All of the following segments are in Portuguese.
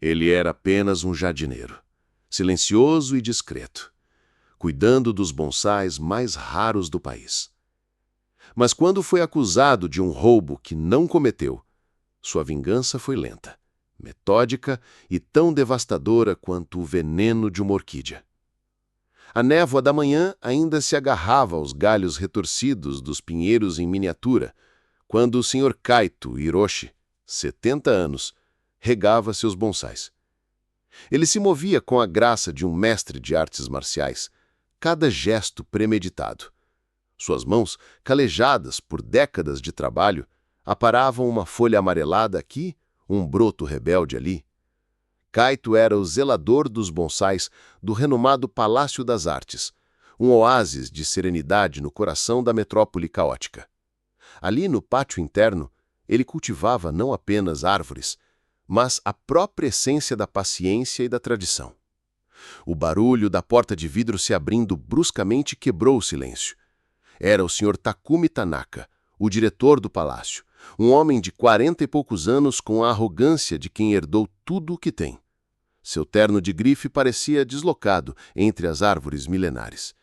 Ele era apenas um jardineiro, silencioso e discreto, cuidando dos bonsais mais raros do país. Mas quando foi acusado de um roubo que não cometeu, sua vingança foi lenta, metódica e tão devastadora quanto o veneno de uma orquídea. A névoa da manhã ainda se agarrava aos galhos retorcidos dos pinheiros em miniatura, quando o Sr. Kaito Hiroshi, 70 anos, regava seus bonsais. Ele se movia com a graça de um mestre de artes marciais, cada gesto premeditado. Suas mãos, calejadas por décadas de trabalho, aparavam uma folha amarelada aqui, um broto rebelde ali. Kaito era o zelador dos bonsais do renomado Palácio das Artes, um oásis de serenidade no coração da metrópole caótica. Ali no pátio interno, ele cultivava não apenas árvores, mas a própria essência da paciência e da tradição. O barulho da porta de vidro se abrindo bruscamente quebrou o silêncio. Era o Sr. Takumi Tanaka, o diretor do palácio, um homem de 40 e poucos anos com a arrogância de quem herdou tudo o que tem. Seu terno de grife parecia deslocado entre as árvores milenares.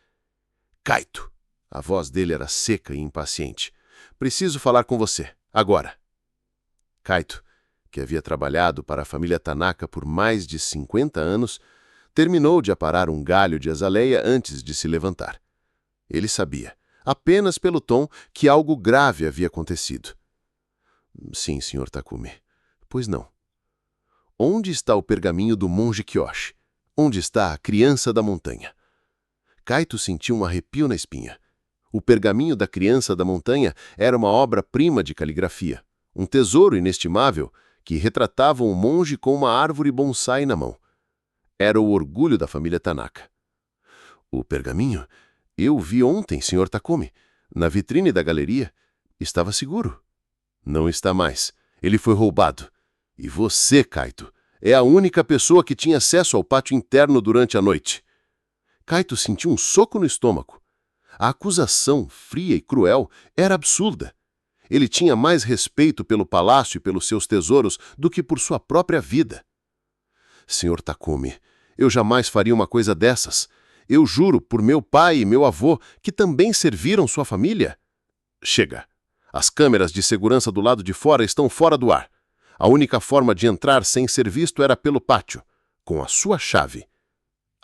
Kaito! A voz dele era seca e impaciente. Preciso falar com você, agora. Kaito, que havia trabalhado para a família Tanaka por mais de 50 anos, terminou de aparar um galho de azaleia antes de se levantar. Ele sabia, apenas pelo tom, que algo grave havia acontecido. Sim, Sr. Takumi. Pois não. Onde está o pergaminho do monge Kyoshi? Onde está a criança da montanha? Kaito sentiu um arrepio na espinha. O pergaminho da criança da montanha era uma obra-prima de caligrafia, um tesouro inestimável que retratava um monge com uma árvore bonsai na mão. Era o orgulho da família Tanaka. O pergaminho? Eu o vi ontem, Sr. Takumi, na vitrine da galeria. Estava seguro. Não está mais. Ele foi roubado. E você, Kaito, é a única pessoa que tinha acesso ao pátio interno durante a noite. Kaito sentiu um soco no estômago. A acusação, fria e cruel, era absurda. Ele tinha mais respeito pelo palácio e pelos seus tesouros do que por sua própria vida. Sr. Takumi, eu jamais faria uma coisa dessas. Eu juro por meu pai e meu avô, que também serviram sua família. Chega. As câmeras de segurança do lado de fora estão fora do ar. A única forma de entrar sem ser visto era pelo pátio, com a sua chave.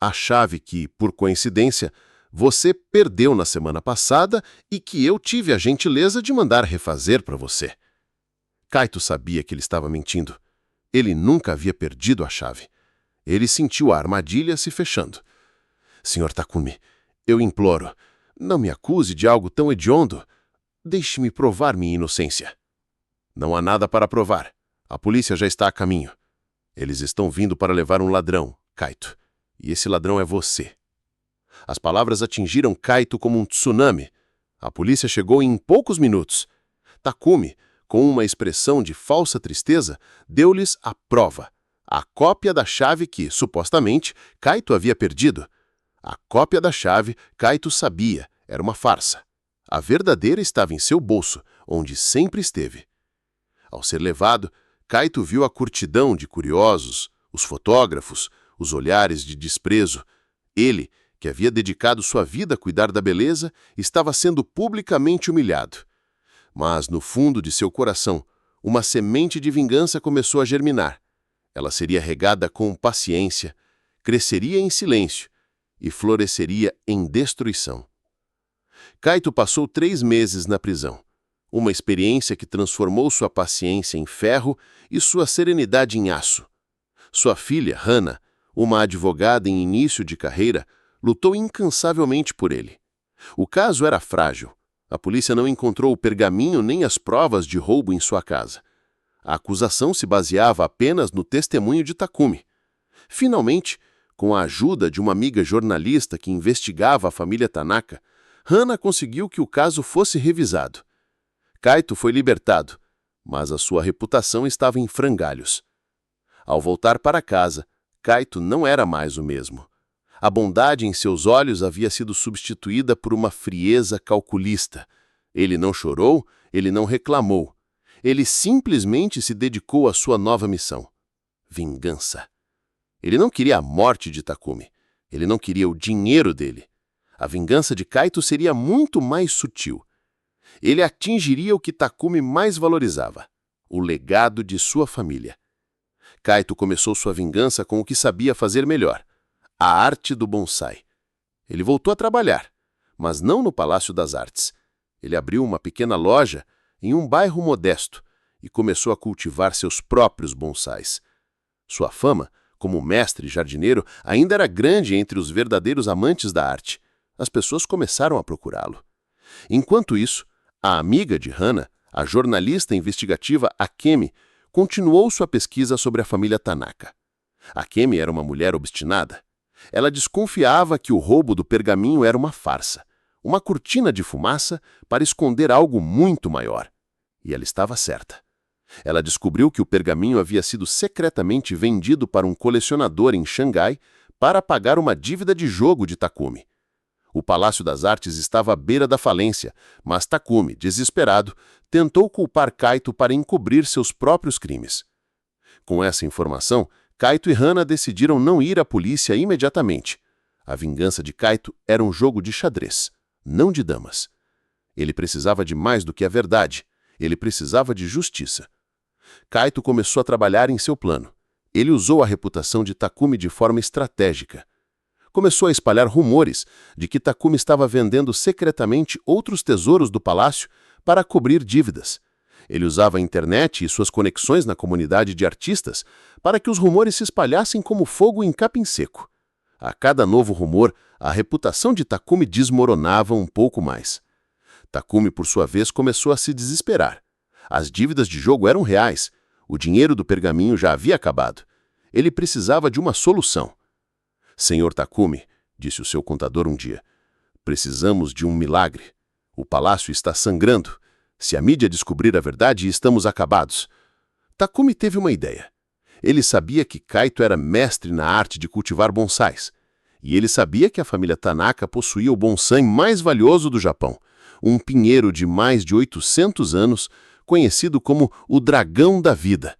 A chave que, por coincidência, você perdeu na semana passada e que eu tive a gentileza de mandar refazer para você. Kaito sabia que ele estava mentindo. Ele nunca havia perdido a chave. Ele sentiu a armadilha se fechando. Sr. Takumi, eu imploro, não me acuse de algo tão hediondo. Deixe-me provar minha inocência. Não há nada para provar. A polícia já está a caminho. Eles estão vindo para levar um ladrão, Kaito. E esse ladrão é você. As palavras atingiram Kaito como um tsunami. A polícia chegou em poucos minutos. Takumi, com uma expressão de falsa tristeza, deu-lhes a prova. A cópia da chave que, supostamente, Kaito havia perdido. A cópia da chave, Kaito sabia, era uma farsa. A verdadeira estava em seu bolso, onde sempre esteve. Ao ser levado, Kaito viu a curtidão de curiosos, os fotógrafos, os olhares de desprezo. Ele, que havia dedicado sua vida a cuidar da beleza, estava sendo publicamente humilhado. Mas, no fundo de seu coração, uma semente de vingança começou a germinar. Ela seria regada com paciência, cresceria em silêncio e floresceria em destruição. Kaito passou 3 meses na prisão, uma experiência que transformou sua paciência em ferro e sua serenidade em aço. Sua filha, Hana, uma advogada em início de carreira, lutou incansavelmente por ele. O caso era frágil. A polícia não encontrou o pergaminho nem as provas de roubo em sua casa. A acusação se baseava apenas no testemunho de Takumi. Finalmente, com a ajuda de uma amiga jornalista que investigava a família Tanaka, Hana conseguiu que o caso fosse revisado. Kaito foi libertado, mas a sua reputação estava em frangalhos. Ao voltar para casa, Kaito não era mais o mesmo. A bondade em seus olhos havia sido substituída por uma frieza calculista. Ele não chorou, ele não reclamou. Ele simplesmente se dedicou à sua nova missão: vingança. Ele não queria a morte de Takumi. Ele não queria o dinheiro dele. A vingança de Kaito seria muito mais sutil. Ele atingiria o que Takumi mais valorizava, o legado de sua família. Kaito começou sua vingança com o que sabia fazer melhor, a arte do bonsai. Ele voltou a trabalhar, mas não no Palácio das Artes. Ele abriu uma pequena loja em um bairro modesto e começou a cultivar seus próprios bonsais. Sua fama, como mestre jardineiro, ainda era grande entre os verdadeiros amantes da arte. As pessoas começaram a procurá-lo. Enquanto isso, a amiga de Hana, a jornalista investigativa Akemi, continuou sua pesquisa sobre a família Tanaka. Akemi era uma mulher obstinada. Ela desconfiava que o roubo do pergaminho era uma farsa, uma cortina de fumaça para esconder algo muito maior. E ela estava certa. Ela descobriu que o pergaminho havia sido secretamente vendido para um colecionador em Xangai para pagar uma dívida de jogo de Takumi. O Palácio das Artes estava à beira da falência, mas Takumi, desesperado, tentou culpar Kaito para encobrir seus próprios crimes. Com essa informação, Kaito e Hana decidiram não ir à polícia imediatamente. A vingança de Kaito era um jogo de xadrez, não de damas. Ele precisava de mais do que a verdade. Ele precisava de justiça. Kaito começou a trabalhar em seu plano. Ele usou a reputação de Takumi de forma estratégica. Começou a espalhar rumores de que Takumi estava vendendo secretamente outros tesouros do palácio para cobrir dívidas. Ele usava a internet e suas conexões na comunidade de artistas para que os rumores se espalhassem como fogo em capim seco. A cada novo rumor, a reputação de Takumi desmoronava um pouco mais. Takumi, por sua vez, começou a se desesperar. As dívidas de jogo eram reais. O dinheiro do pergaminho já havia acabado. Ele precisava de uma solução. Senhor Takumi, disse o seu contador um dia, precisamos de um milagre. O palácio está sangrando. Se a mídia descobrir a verdade, estamos acabados. Takumi teve uma ideia. Ele sabia que Kaito era mestre na arte de cultivar bonsais. E ele sabia que a família Tanaka possuía o bonsai mais valioso do Japão, um pinheiro de mais de 800 anos, conhecido como o Dragão da Vida.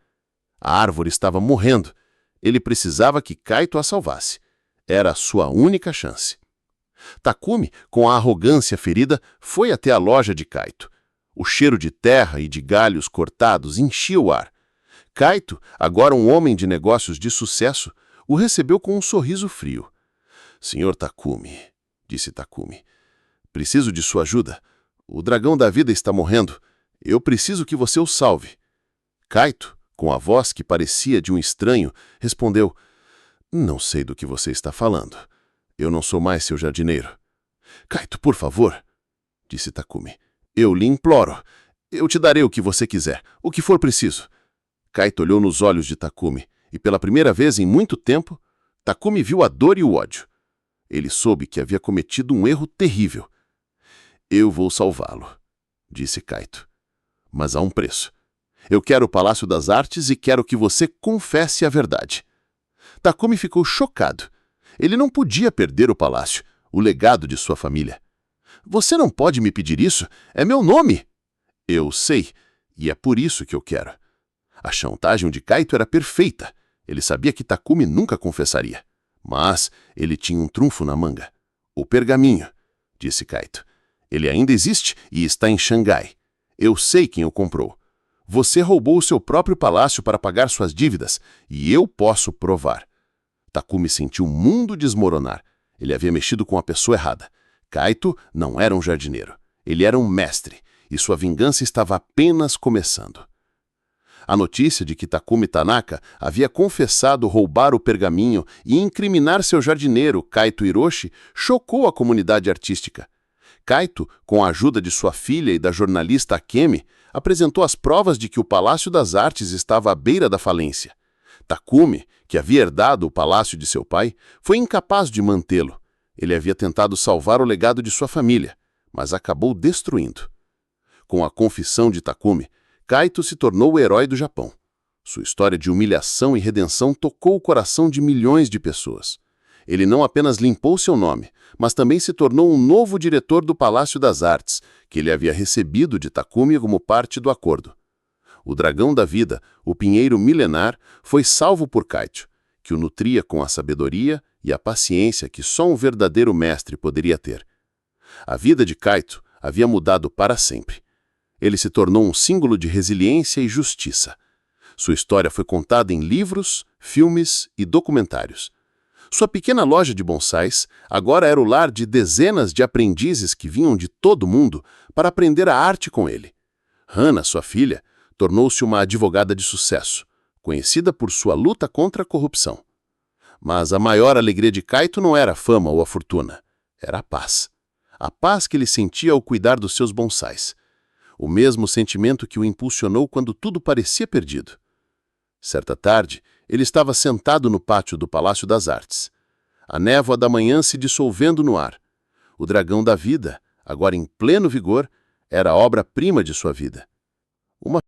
A árvore estava morrendo. Ele precisava que Kaito a salvasse. Era a sua única chance. Takumi, com a arrogância ferida, foi até a loja de Kaito. O cheiro de terra e de galhos cortados enchia o ar. Kaito, agora um homem de negócios de sucesso, o recebeu com um sorriso frio. Senhor Takumi, disse Takumi, preciso de sua ajuda. O dragão da vida está morrendo. Eu preciso que você o salve. Kaito, com a voz que parecia de um estranho, respondeu, não sei do que você está falando. Eu não sou mais seu jardineiro. Kaito, por favor, disse Takumi. Eu lhe imploro. Eu te darei o que você quiser, o que for preciso. Kaito olhou nos olhos de Takumi, e pela primeira vez em muito tempo, Takumi viu a dor e o ódio. Ele soube que havia cometido um erro terrível. Eu vou salvá-lo, disse Kaito. Mas há um preço. Eu quero o Palácio das Artes e quero que você confesse a verdade. Takumi ficou chocado. Ele não podia perder o palácio, o legado de sua família. Você não pode me pedir isso? É meu nome! Eu sei, e é por isso que eu quero. A chantagem de Kaito era perfeita. Ele sabia que Takumi nunca confessaria. Mas ele tinha um trunfo na manga. O pergaminho, disse Kaito. Ele ainda existe e está em Xangai. Eu sei quem o comprou. Você roubou o seu próprio palácio para pagar suas dívidas, e eu posso provar. Takumi sentiu o mundo desmoronar. Ele havia mexido com a pessoa errada. Kaito não era um jardineiro. Ele era um mestre, e sua vingança estava apenas começando. A notícia de que Takumi Tanaka havia confessado roubar o pergaminho e incriminar seu jardineiro, Kaito Hiroshi, chocou a comunidade artística. Kaito, com a ajuda de sua filha e da jornalista Akemi, apresentou as provas de que o Palácio das Artes estava à beira da falência. Takumi, que havia herdado o palácio de seu pai, foi incapaz de mantê-lo. Ele havia tentado salvar o legado de sua família, mas acabou destruindo. Com a confissão de Takumi, Kaito se tornou o herói do Japão. Sua história de humilhação e redenção tocou o coração de milhões de pessoas. Ele não apenas limpou seu nome, mas também se tornou um novo diretor do Palácio das Artes, que ele havia recebido de Takumi como parte do acordo. O dragão da vida, o pinheiro milenar, foi salvo por Kaito, que o nutria com a sabedoria e a paciência que só um verdadeiro mestre poderia ter. A vida de Kaito havia mudado para sempre. Ele se tornou um símbolo de resiliência e justiça. Sua história foi contada em livros, filmes e documentários. Sua pequena loja de bonsais agora era o lar de dezenas de aprendizes que vinham de todo o mundo para aprender a arte com ele. Hana, sua filha, tornou-se uma advogada de sucesso, conhecida por sua luta contra a corrupção. Mas a maior alegria de Kaito não era a fama ou a fortuna, era a paz. A paz que ele sentia ao cuidar dos seus bonsais. O mesmo sentimento que o impulsionou quando tudo parecia perdido. Certa tarde, ele estava sentado no pátio do Palácio das Artes. A névoa da manhã se dissolvendo no ar. O dragão da vida, agora em pleno vigor, era a obra-prima de sua vida. Uma